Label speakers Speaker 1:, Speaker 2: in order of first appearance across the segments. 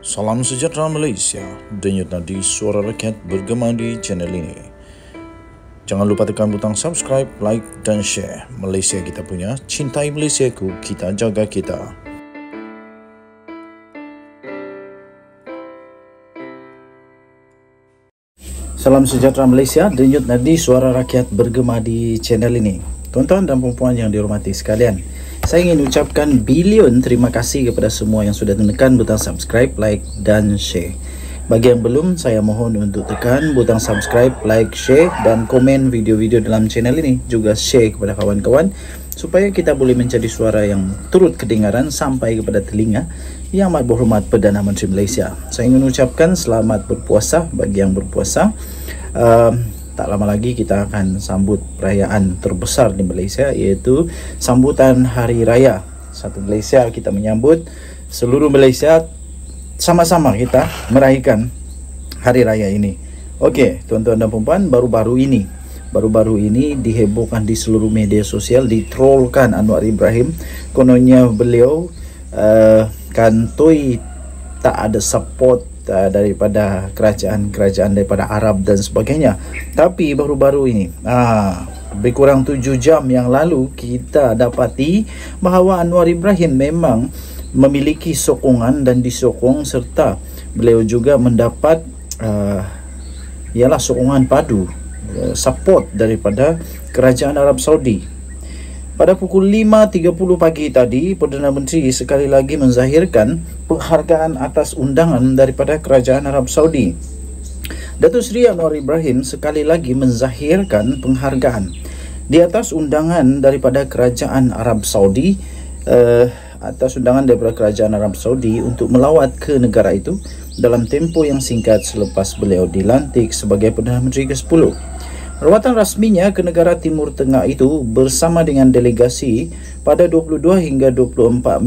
Speaker 1: Salam sejahtera Malaysia, denyut nadi suara rakyat bergema di channel ini. Jangan lupa tekan butang subscribe, like dan share. Malaysia kita punya, cintai Malaysiaku, kita jaga kita. Salam sejahtera Malaysia, denyut nadi suara rakyat bergema di channel ini. Tuan-tuan dan puan-puan yang dihormati sekalian, saya ingin ucapkan bilion terima kasih kepada semua yang sudah menekan butang subscribe, like dan share. Bagi yang belum, saya mohon untuk tekan butang subscribe, like, share dan komen video-video dalam channel ini. Juga share kepada kawan-kawan supaya kita boleh menjadi suara yang turut kedengaran sampai kepada telinga Yang Amat Berhormat Perdana Menteri Malaysia. Saya ingin ucapkan selamat berpuasa bagi yang berpuasa. Tak lama lagi kita akan sambut perayaan terbesar di Malaysia, iaitu sambutan Hari Raya. Satu Malaysia kita menyambut, seluruh Malaysia sama-sama kita meraihkan Hari Raya ini. Okey, tuan-tuan dan puan-puan, baru-baru ini dihebohkan di seluruh media sosial, ditrollkan Anwar Ibrahim. Kononnya beliau kantoi tak ada support daripada kerajaan daripada Arab dan sebagainya. Tapi baru-baru ini, lebih kurang 7 jam yang lalu, kita dapati bahawa Anwar Ibrahim memang memiliki sokongan dan disokong, serta beliau juga mendapat sokongan padu, support daripada kerajaan Arab Saudi. Pada pukul 5.30 pagi tadi, Perdana Menteri sekali lagi menzahirkan penghargaan atas undangan daripada Kerajaan Arab Saudi. Datuk Seri Anwar Ibrahim sekali lagi menzahirkan penghargaan di atas undangan daripada Kerajaan Arab Saudi, untuk melawat ke negara itu dalam tempoh yang singkat selepas beliau dilantik sebagai Perdana Menteri ke-10. Rawatan rasminya ke negara Timur Tengah itu bersama dengan delegasi pada 22 hingga 24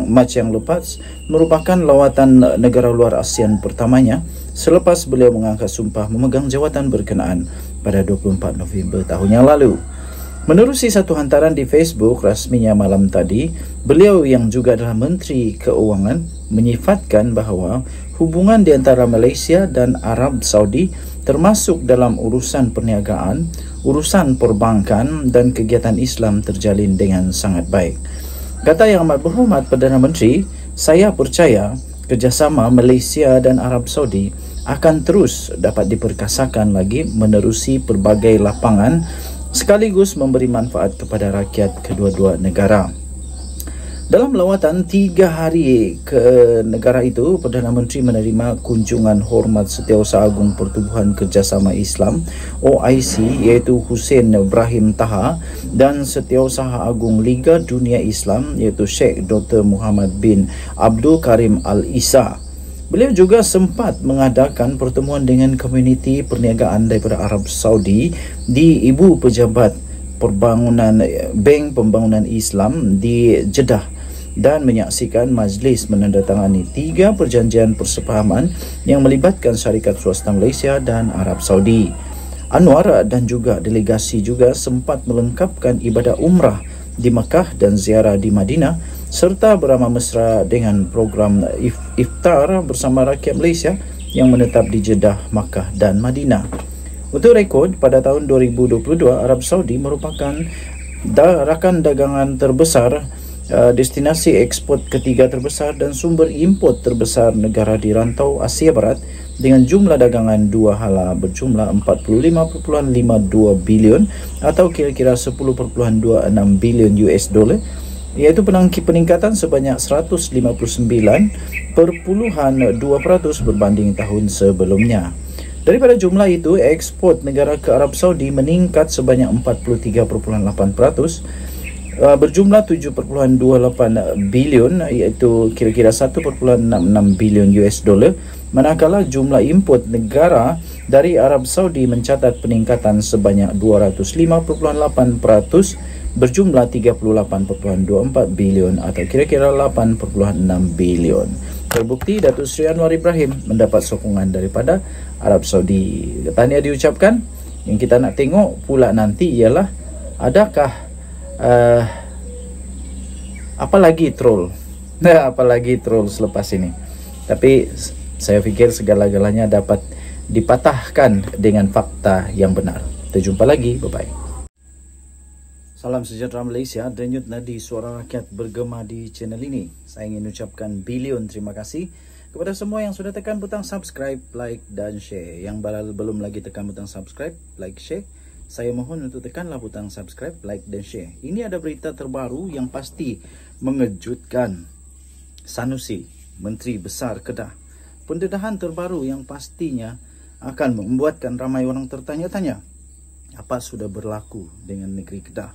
Speaker 1: Mac yang lepas merupakan lawatan negara luar ASEAN pertamanya selepas beliau mengangkat sumpah memegang jawatan berkenaan pada 24 November tahun yang lalu. Menerusi satu hantaran di Facebook rasminya malam tadi, beliau yang juga adalah Menteri Keuangan menyifatkan bahawa hubungan di antara Malaysia dan Arab Saudi termasuk dalam urusan perniagaan, urusan perbankan dan kegiatan Islam terjalin dengan sangat baik. Kata Yang Amat Berhormat Perdana Menteri, saya percaya kerjasama Malaysia dan Arab Saudi akan terus dapat diperkasakan lagi menerusi pelbagai lapangan sekaligus memberi manfaat kepada rakyat kedua-dua negara. Dalam lawatan 3 hari ke negara itu, Perdana Menteri menerima kunjungan hormat Setiausaha Agung Pertubuhan Kerjasama Islam OIC, iaitu Hussein Ibrahim Taha, dan Setiausaha Agung Liga Dunia Islam, iaitu Sheikh Dr. Muhammad bin Abdul Karim Al-Isa. Beliau juga sempat mengadakan pertemuan dengan komuniti perniagaan daripada Arab Saudi di Ibu Pejabat Bank Pembangunan Islam di Jeddah dan menyaksikan majlis menandatangani 3 perjanjian persefahaman yang melibatkan syarikat swasta Malaysia dan Arab Saudi. Anwar dan juga delegasi juga sempat melengkapkan ibadah umrah di Mekah dan ziarah di Madinah serta beramah mesra dengan program iftar bersama rakyat Malaysia yang menetap di Jeddah, Makkah dan Madinah. Untuk rekod, pada tahun 2022 Arab Saudi merupakan rakan dagangan terbesar, destinasi ekspor ketiga terbesar dan sumber import terbesar negara di rantau Asia Barat dengan jumlah dagangan dua hala berjumlah 45.52 bilion atau kira-kira 10.26 bilion US dollar, iaitu peningkatan sebanyak 159.2% berbanding tahun sebelumnya. Daripada jumlah itu, ekspor negara ke Arab Saudi meningkat sebanyak 43.8%, berjumlah 7.28 bilion, iaitu kira-kira 1.66 bilion US dollar, manakala jumlah import negara dari Arab Saudi mencatat peningkatan sebanyak 205.8%, berjumlah 38.24 bilion atau kira-kira 8.6 bilion. Terbukti Datuk Seri Anwar Ibrahim mendapat sokongan daripada Arab Saudi. Tahniah diucapkan. Yang kita nak tengok pula nanti ialah adakah apa lagi troll selepas ini. Tapi saya pikir segala-galanya dapat dipatahkan dengan fakta yang benar. Kita jumpa lagi, bye-bye. Salam sejahtera Malaysia, denyut nadi suara rakyat bergema di channel ini. Saya ingin ucapkan bilion terima kasih kepada semua yang sudah tekan butang subscribe, like dan share. Yang belum lagi tekan butang subscribe, like, share, saya mohon untuk tekanlah butang subscribe, like dan share. Ini ada berita terbaru yang pasti mengejutkan. Sanusi, Menteri Besar Kedah. Pendedahan terbaru yang pastinya akan membuatkan ramai orang tertanya-tanya, apa sudah berlaku dengan negeri Kedah.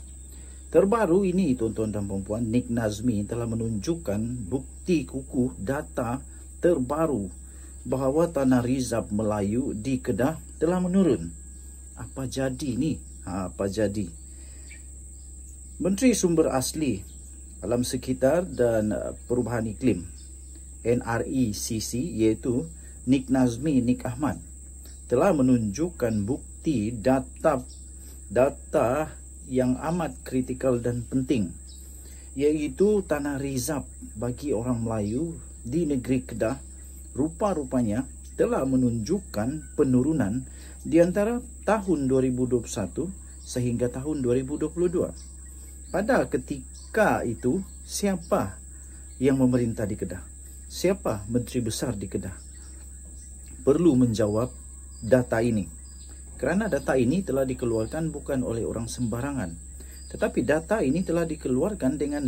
Speaker 1: Terbaru ini, tuan-tuan dan puan-puan, Nik Nazmi telah menunjukkan bukti kukuh data terbaru bahawa tanah rizab Melayu di Kedah telah menurun. Apa jadi ni? Apa jadi? Menteri Sumber Asli, Alam Sekitar dan Perubahan Iklim NRECC, iaitu Nik Nazmi Nik Ahmad, telah menunjukkan bukti data yang amat kritikal dan penting, iaitu tanah rizab bagi orang Melayu di negeri Kedah rupa-rupanya telah menunjukkan penurunan di antara tahun 2021 sehingga tahun 2022. Pada ketika itu, siapa yang memerintah di Kedah? Siapa menteri besar di Kedah? Perlu menjawab data ini. Kerana data ini telah dikeluarkan bukan oleh orang sembarangan, tetapi data ini telah dikeluarkan dengan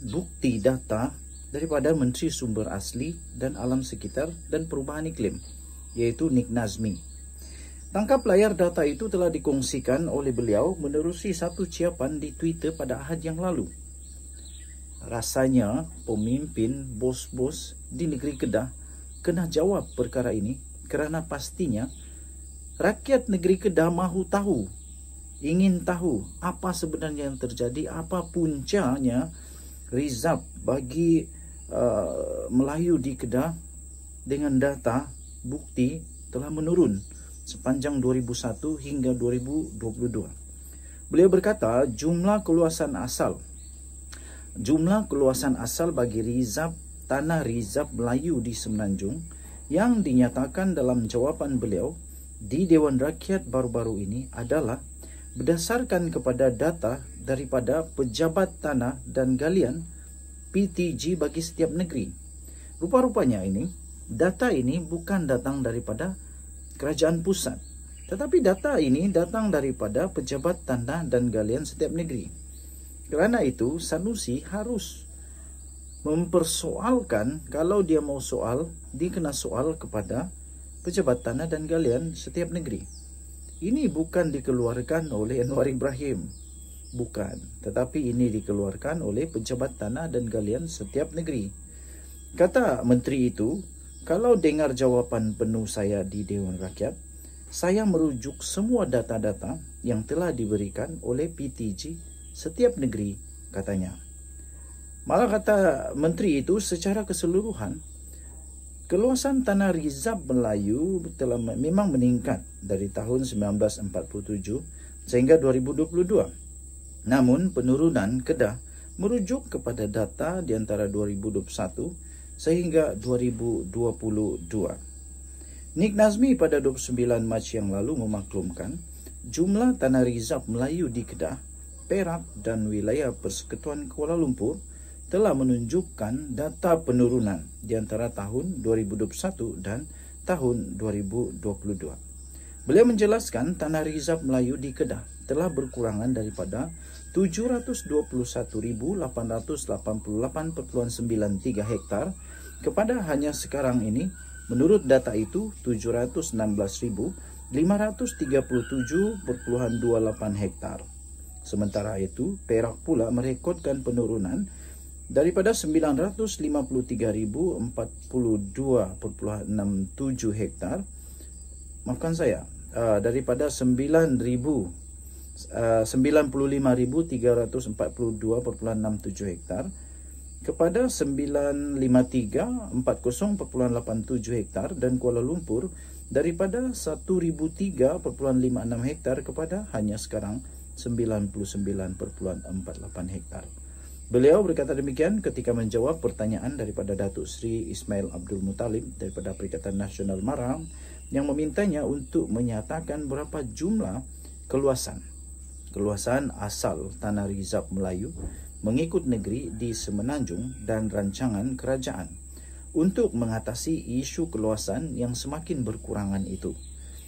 Speaker 1: bukti data daripada Menteri Sumber Asli dan Alam Sekitar dan Perubahan Iklim, iaitu Nik Nazmi. Tangkap layar data itu telah dikongsikan oleh beliau menerusi satu ciapan di Twitter pada Ahad yang lalu. Rasanya pemimpin bos-bos di negeri Kedah kena jawab perkara ini, kerana pastinya rakyat negeri Kedah mahu tahu, ingin tahu apa sebenarnya yang terjadi, apa puncanya rizab bagi Melayu di Kedah dengan data bukti telah menurun sepanjang 2001 hingga 2022. Beliau berkata jumlah keluasan asal bagi rizab tanah rizab Melayu di Semenanjung yang dinyatakan dalam jawapan beliau di Dewan Rakyat baru-baru ini adalah berdasarkan kepada data daripada Pejabat Tanah dan Galian PTG bagi setiap negeri. Rupa-rupanya data ini bukan datang daripada kerajaan pusat, tetapi data ini datang daripada Pejabat Tanah dan Galian setiap negeri. Kerana itu, Sanusi harus mempersoalkan, kalau dia mau soal, dia kena soal kepada Pejabat Tanah dan Galian setiap negeri. Ini bukan dikeluarkan oleh Anwar Ibrahim, bukan, tetapi ini dikeluarkan oleh Pejabat Tanah dan Galian setiap negeri. Kata menteri itu, kalau dengar jawapan penuh saya di Dewan Rakyat, saya merujuk semua data-data yang telah diberikan oleh PTG setiap negeri, katanya. Malah kata menteri itu, secara keseluruhan keluasan tanah rizab Melayu telah memang meningkat dari tahun 1947 sehingga 2022. Namun penurunan Kedah merujuk kepada data di antara 2021 sehingga 2022. Nik Nazmi pada 29 Mac yang lalu memaklumkan jumlah tanah rizab Melayu di Kedah, Perak dan wilayah Persekutuan Kuala Lumpur telah menunjukkan data penurunan di antara tahun 2021 dan tahun 2022. Beliau menjelaskan tanah rizab Melayu di Kedah telah berkurangan daripada 721,888.93 hektar kepada hanya sekarang ini, menurut data itu 716,537.28 hektar. Sementara itu, Perak pula merekodkan penurunan daripada 953,042.67 hektar, maafkan saya, daripada 95,342.67 hektar kepada 953,40.87 hektar, dan Kuala Lumpur daripada 1,003.56 hektar kepada hanya sekarang 99.48 hektar. Beliau berkata demikian ketika menjawab pertanyaan daripada Datuk Seri Ismail Abdul Muttalib daripada Perikatan Nasional Maram yang memintanya untuk menyatakan berapa jumlah keluasan asal Tanah Rizab Melayu mengikut negeri di Semenanjung dan rancangan kerajaan untuk mengatasi isu keluasan yang semakin berkurangan itu.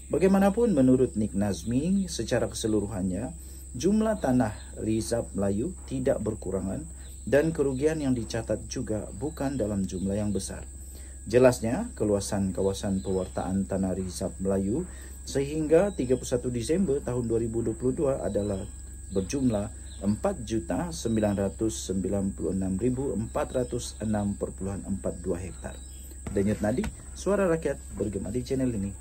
Speaker 1: Bagaimanapun menurut Nik Nazmi, secara keseluruhannya, jumlah Tanah Rizab Melayu tidak berkurangan dan kerugian yang dicatat juga bukan dalam jumlah yang besar. Jelasnya, keluasan kawasan pewartaan Tanah Rizab Melayu sehingga 31 Disember tahun 2022 adalah berjumlah 4.996.406.42 hektar. Denyut nadi, suara rakyat bergema di channel ini.